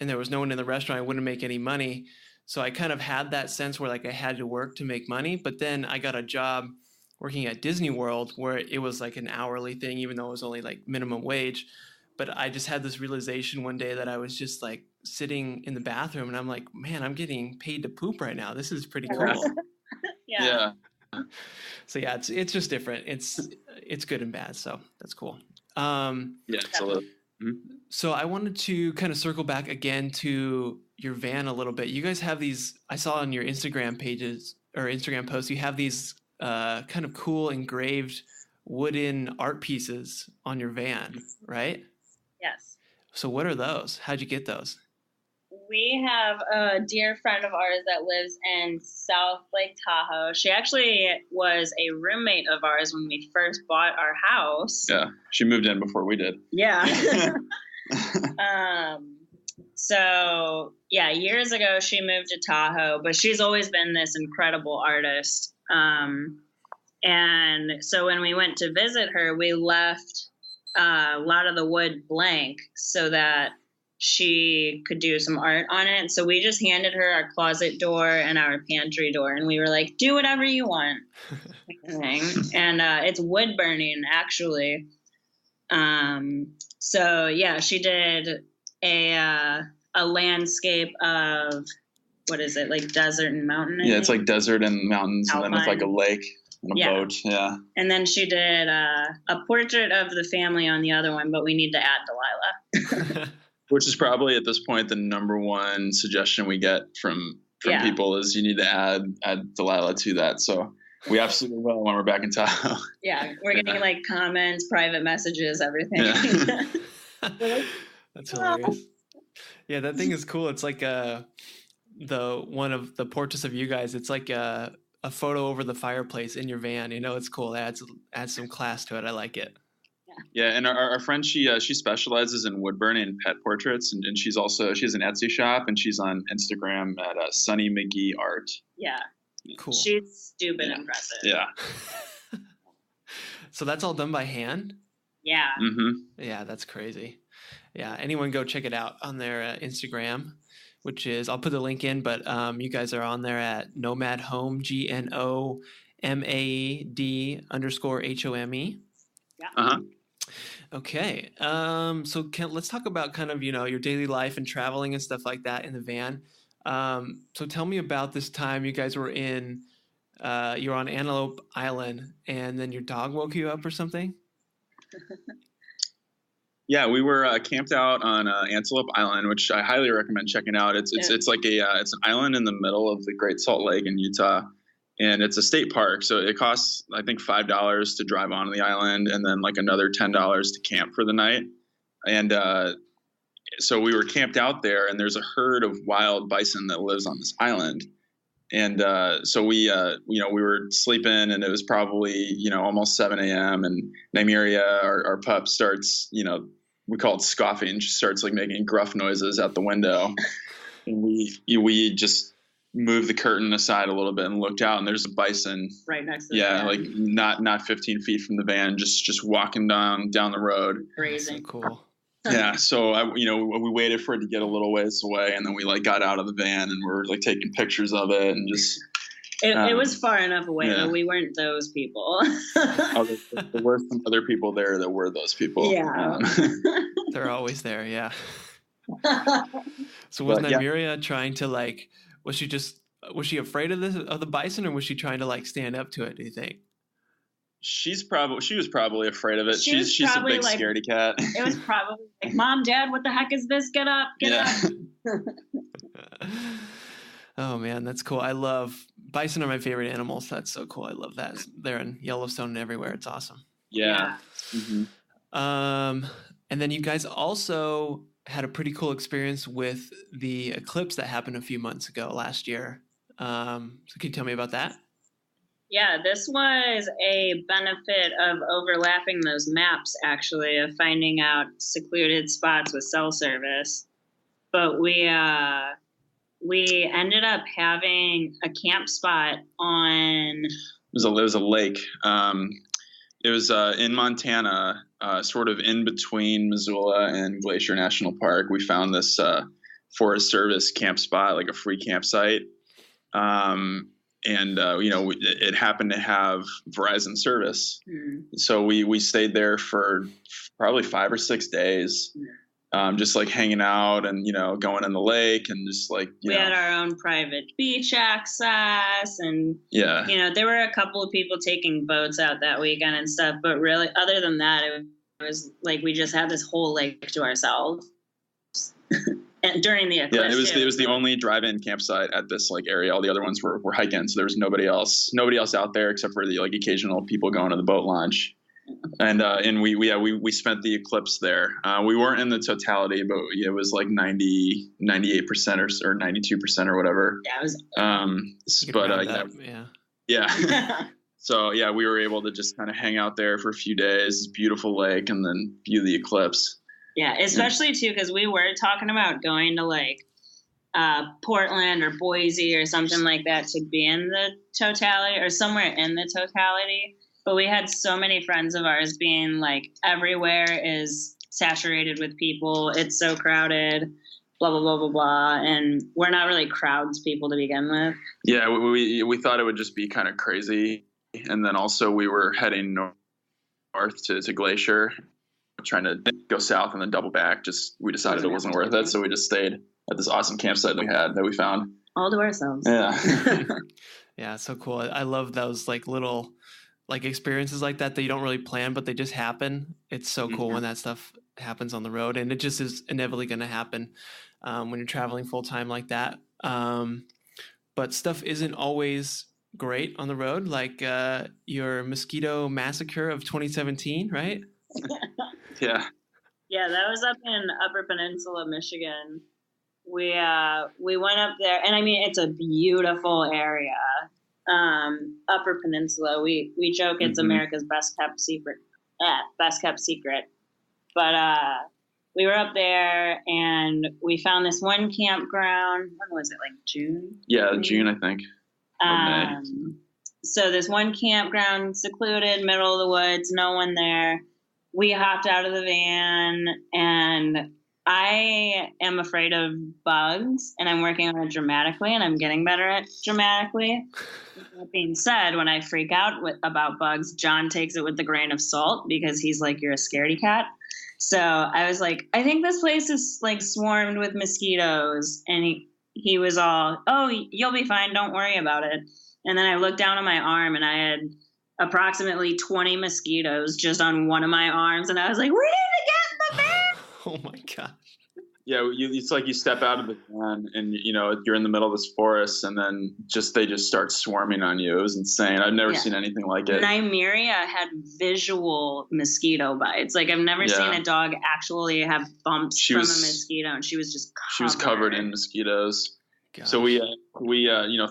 there was no one in the restaurant, I wouldn't make any money. So I kind of had that sense where like I had to work to make money. But then I got a job working at Disney World where it was like an hourly thing, even though it was only like minimum wage. But I just had this realization one day that I was just like sitting in the bathroom and I'm like, man, I'm getting paid to poop right now. This is pretty cool. Yeah. So yeah, it's just different. It's good and bad. So that's cool. Yeah, absolutely. Mm-hmm. So I wanted to kind of circle back again to your van a little bit. You guys have these, I saw on your Instagram pages or Instagram posts, you have these kind of cool engraved wooden art pieces on your van, right? Yes. So what are those? How'd you get those? We have a dear friend of ours that lives in South Lake Tahoe. She actually was a roommate of ours when we first bought our house. Yeah, she moved in before we did. Yeah. So, yeah, years ago she moved to Tahoe, but she's always been this incredible artist. And so when we went to visit her, we left a lot of the wood blank so that she could do some art on it. So we just handed her our closet door and our pantry door, and we were like, do whatever you want. And it's wood burning, actually. So yeah, she did a landscape of, what is it, like desert and mountain? Yeah, it's like desert and mountains, Alpine. And then with like a lake and a boat. Yeah. And then she did a portrait of the family on the other one, but we need to add Delilah. Which is probably at this point the number one suggestion we get from people is you need to add Delilah to that. So we absolutely will when we're back in Tahoe. Yeah, we're getting like comments, private messages, everything. Yeah. That's hilarious. Yeah, that thing is cool. It's like the one of the portraits of you guys. It's like a photo over the fireplace in your van. It's cool. It adds some class to it. I like it. Yeah, and our friend, she specializes in wood burning and pet portraits, and she has an Etsy shop, and she's on Instagram at Sunny McGee Art. Yeah, cool. She's stupid impressive. Yeah. So that's all done by hand? Yeah. Mm-hmm. Yeah, that's crazy. Yeah, anyone go check it out on their Instagram, which is, I'll put the link in, but you guys are on there at Gnomad Home, GNOMAD _HOME. Yeah. Uh-huh. Okay. So let's talk about kind of, your daily life and traveling and stuff like that in the van. So tell me about this time you guys were you were on Antelope Island and then your dog woke you up or something? Yeah, we were camped out on Antelope Island, which I highly recommend checking out. It's like it's an island in the middle of the Great Salt Lake in Utah. and it's a state park. So it costs, I think, $5 to drive onto the island, and then like another $10 to camp for the night. And so we were camped out there, and there's a herd of wild bison that lives on this island. And so we were sleeping, and it was probably, almost 7 a.m. And Nymeria, our pup, starts, we call it scoffing. She starts like making gruff noises out the window. And we just moved the curtain aside a little bit and looked out, and there's a bison right next to the van. like not 15 feet from the van, just walking down the road. Crazy. So cool. Yeah. So we waited for it to get a little ways away, and then we like got out of the van and we're like taking pictures of it, and just it was far enough away, but we weren't those people. There were some other people there that were those people. Yeah. They're always there. Yeah. So was Nymeria trying to like, was she afraid of the bison, or was she trying to like stand up to it, do you think? She was probably afraid of it. She's a big like, scaredy cat. It was probably like, Mom, Dad, what the heck is this? Get up. Oh man, that's cool. I love bison are my favorite animals. That's so cool. I love that. They're in Yellowstone and everywhere. It's awesome. Yeah. Mm-hmm. And then you guys also had a pretty cool experience with the eclipse that happened a few months ago last year. So can you tell me about that? Yeah, this was a benefit of overlapping those maps, actually, of finding out secluded spots with cell service. But we ended up having a camp spot on... It was a lake. It was in Montana, sort of in between Missoula and Glacier National Park. We found this Forest Service camp spot, like a free campsite. It happened to have Verizon service. So we stayed there for probably 5 or 6 days, just like hanging out and, going in the lake and just like, we had our own private beach access, and, there were a couple of people taking boats out that weekend and stuff. But really, other than that, it was like we just had this whole lake to ourselves. And during the eclipse, it was the only drive-in campsite at this like area. All the other ones were hiking, so there was nobody else out there except for the like occasional people going to the boat launch. And we spent the eclipse there. We weren't in the totality, but it was like 98% or 92% or whatever. Yeah, it was. Yeah. So we were able to just kind of hang out there for a few days. Beautiful lake, and then view the eclipse. Yeah, especially too, because we were talking about going to like Portland or Boise or something like that to be in the totality or somewhere in the totality. But we had so many friends of ours being like, everywhere is saturated with people. It's so crowded, blah, blah, blah, blah, blah. And we're not really crowds people to begin with. Yeah, we thought it would just be kind of crazy. And then also we were heading north to Glacier, trying to go south and then double back. We decided it wasn't worth it. So we just stayed at this awesome campsite that we found. All to ourselves. Yeah. Yeah, so cool. I love those like little like experiences like that you don't really plan, but they just happen. It's so cool when that stuff happens on the road, and it just is inevitably going to happen when you're traveling full time like that. But stuff isn't always great on the road, like your Mosquito Massacre of 2017, right? Yeah. Yeah, that was up in Upper Peninsula, Michigan. We went up there, and I mean, it's a beautiful area. Upper Peninsula. We joke it's America's best kept secret. But we were up there, and we found this one campground. When was it? Like June? Yeah, June, I think. So this one campground, secluded, middle of the woods, no one there. We hopped out of the van, and I am afraid of bugs, and I'm working on it dramatically, and I'm getting better at dramatically. That being said, when I freak out about bugs, John takes it with a grain of salt because he's like, you're a scaredy cat. So I was like, I think this place is like swarmed with mosquitoes. And he was all, oh, you'll be fine. Don't worry about it. And then I looked down at my arm, and I had approximately 20 mosquitoes just on one of my arms. And I was like, we need to get in the van. Oh my gosh. it's like you step out of the van and you're in the middle of this forest, and then they just start swarming on you. It was insane. I've never seen anything like it. Nymeria had visual mosquito bites. Like I've never seen a dog actually have bumps from a mosquito, and she was just covered. She was covered in mosquitoes. Gosh. So we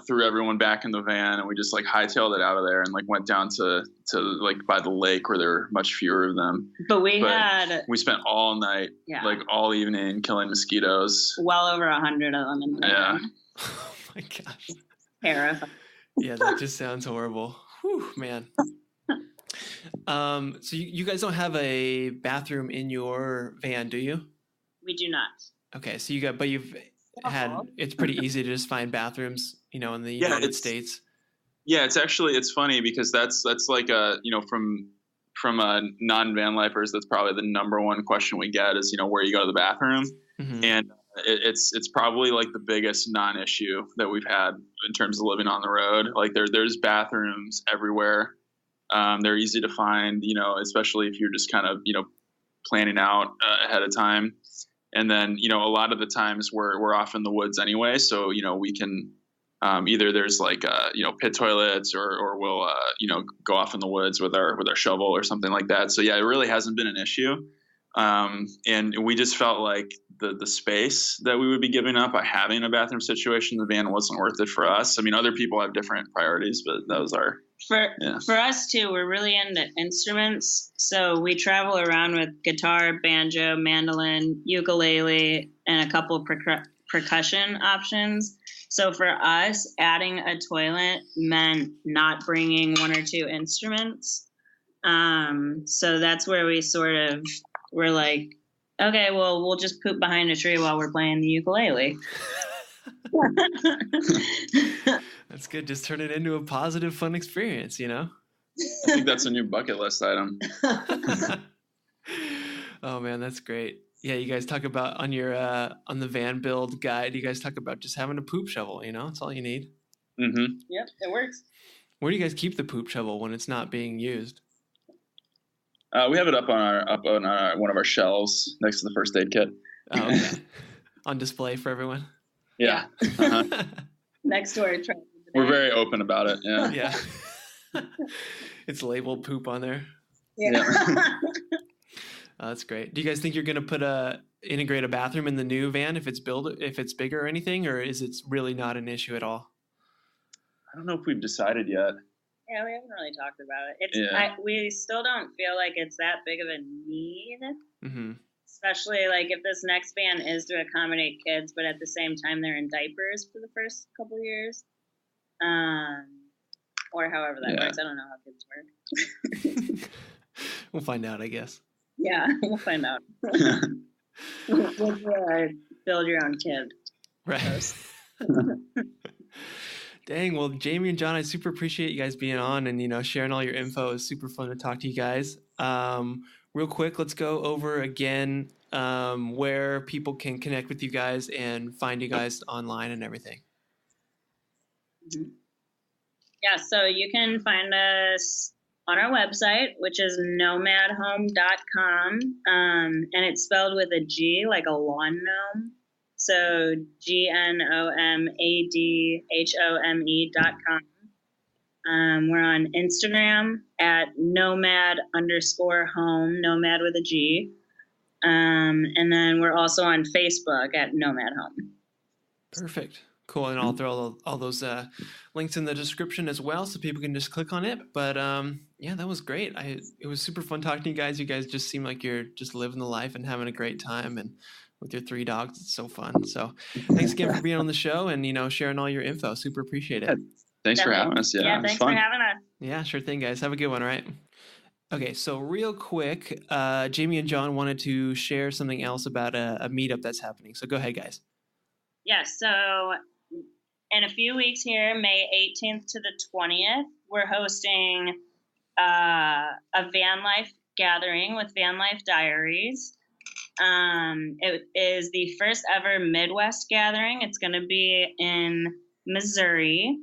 threw everyone back in the van, and we just like hightailed it out of there and like went down to like by the lake where there were much fewer of them. But we spent all night, like all evening, killing mosquitoes. Well over 100 of them in the van. Oh my gosh. Terrifying. Yeah, that just sounds horrible. Whew, man. So you guys don't have a bathroom in your van, do you? We do not. Okay, so it's pretty easy to just find bathrooms, in the United States. Yeah, it's funny because that's like from non-van lifers, that's probably the number one question we get is, where you go to the bathroom. Mm-hmm. And it's probably like the biggest non-issue that we've had in terms of living on the road. Like there's bathrooms everywhere. They're easy to find, especially if you're just kind of, planning out ahead of time. And then, a lot of the times we're off in the woods anyway. So, we can either there's like, pit toilets or we'll, go off in the woods with our shovel or something like that. So, yeah, it really hasn't been an issue. And we just felt like the space that we would be giving up by having a bathroom situation in the van wasn't worth it for us. I mean, other people have different priorities, but that was for us too. We're really into instruments, so we travel around with guitar, banjo, mandolin, ukulele, and a couple percussion options. So for us, adding a toilet meant not bringing one or two instruments. So that's where we we're like, okay, well, we'll just poop behind a tree while we're playing the ukulele. That's good. Just turn it into a positive, fun experience, I think that's a new bucket list item. Oh man, that's great. Yeah, you guys talk about on your on the van build guide, you guys talk about just having a poop shovel, that's all you need. Mm-hmm. Yep, it works. Where do you guys keep the poop shovel when it's not being used? We have it up on one of our shelves next to the first aid kit. Oh, okay. On display for everyone. Yeah. Uh-huh. Next to our truck. We're very open about it. Yeah. Yeah. It's labeled poop on there. Yeah. Oh, that's great. Do you guys think you're going to integrate a bathroom in the new van if it's bigger or anything, or is it really not an issue at all? I don't know if we've decided yet. Yeah, we haven't really talked about it. We still don't feel like it's that big of a need. Mm-hmm. Especially like if this next van is to accommodate kids, but at the same time they're in diapers for the first couple of years, or however that works. I don't know how kids work. We'll find out, I guess. Yeah, we'll find out. We'll build your own kid. Right. Dang. Well, Jayme and John, I super appreciate you guys being on and sharing all your info. It's super fun to talk to you guys. Real quick, let's go over again where people can connect with you guys and find you guys online and everything. Mm-hmm. Yeah, so you can find us on our website, which is nomadhome.com, and it's spelled with a G, like a lawn gnome. So GNOMADHOME.com. We're on Instagram at nomad_home, nomad with a G. And then we're also on Facebook at Nomad Home. Perfect. Cool. And I'll throw all those links in the description as well so people can just click on it. But yeah, that was great. It was super fun talking to you guys. You guys just seem like you're just living the life and having a great time. And with your 3 dogs, it's so fun. So thanks again for being on the show and, sharing all your info. Super appreciate it. Thanks for having us. Yeah, thanks for having us. Yeah, sure thing, guys. Have a good one, all right? Okay, so real quick, Jayme and John wanted to share something else about a meetup that's happening. So go ahead, guys. Yeah, so in a few weeks here, May 18th to the 20th, we're hosting a Vanlife gathering with Vanlife Diaries. It is the first ever Midwest gathering. It's going to be in Missouri.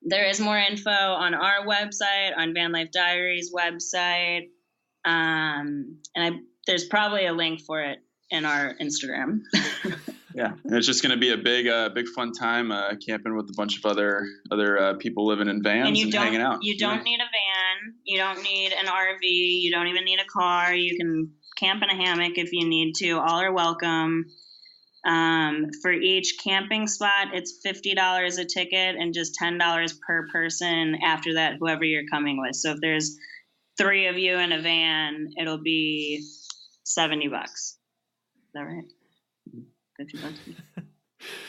There is more info on our website, on Vanlife Diaries website, and there's probably a link for it in our Instagram. Yeah, and it's just going to be a big fun time camping with a bunch of other people living in vans and hanging out. You don't need a van. You don't need an RV. You don't even need a car. You can camp in a hammock if you need to. All are welcome. For each camping spot, it's $50 a ticket and just $10 per person. After that, whoever you're coming with. So if there's 3 of you in a van, it'll be $70. Is that right? $50.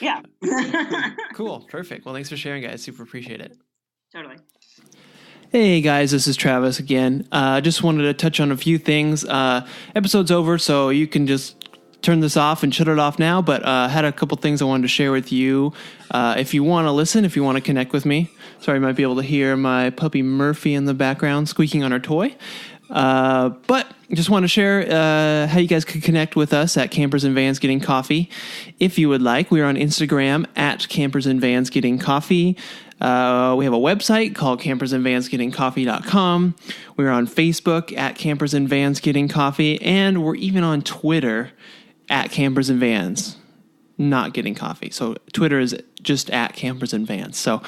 Yeah. Cool. Perfect. Well, thanks for sharing, guys. Super appreciate it. Totally. Hey guys, this is Travis again. Just wanted to touch on a few things. Episode's over, so you can just turn this off and shut it off now, but had a couple things I wanted to share with you. If you want to listen, if you want to connect with me. Sorry, you might be able to hear my puppy Murphy in the background squeaking on her toy. But just want to share how you guys could connect with us at Campers and Vans Getting Coffee. If you would like, we're on Instagram at Campers and Vans Getting Coffee. We have a website called campersandvansgettingcoffee.com. We're on Facebook at Campers and Vans Getting Coffee, and we're even on Twitter at Campers and Vans Not Getting Coffee. So Twitter is just at Campers and Vans. So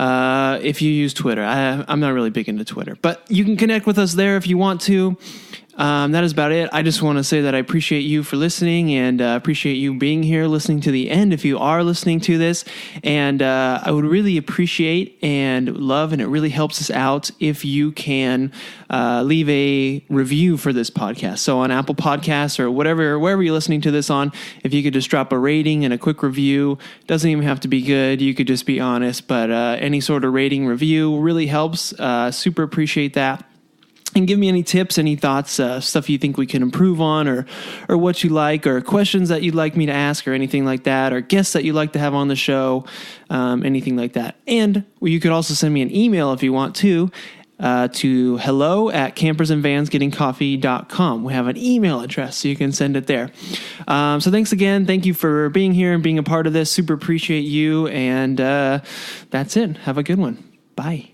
if you use Twitter, I'm not really big into Twitter, but you can connect with us there if you want to. That is about it. I just want to say that I appreciate you for listening and appreciate you being here listening to the end if you are listening to this. And I would really appreciate and love, and it really helps us out if you can leave a review for this podcast. So on Apple Podcasts or wherever you're listening to this on, if you could just drop a rating and a quick review. Doesn't even have to be good. You could just be honest, but any sort of rating review really helps. Super appreciate that. And give me any tips, any thoughts, stuff you think we can improve on, or what you like, or questions that you'd like me to ask, or anything like that, or guests that you'd like to have on the show, anything like that. And you could also send me an email if you want to hello@campersandvansgettingcoffee.com. We have an email address, so you can send it there. So thanks again. Thank you for being here and being a part of this. Super appreciate you. And that's it. Have a good one. Bye.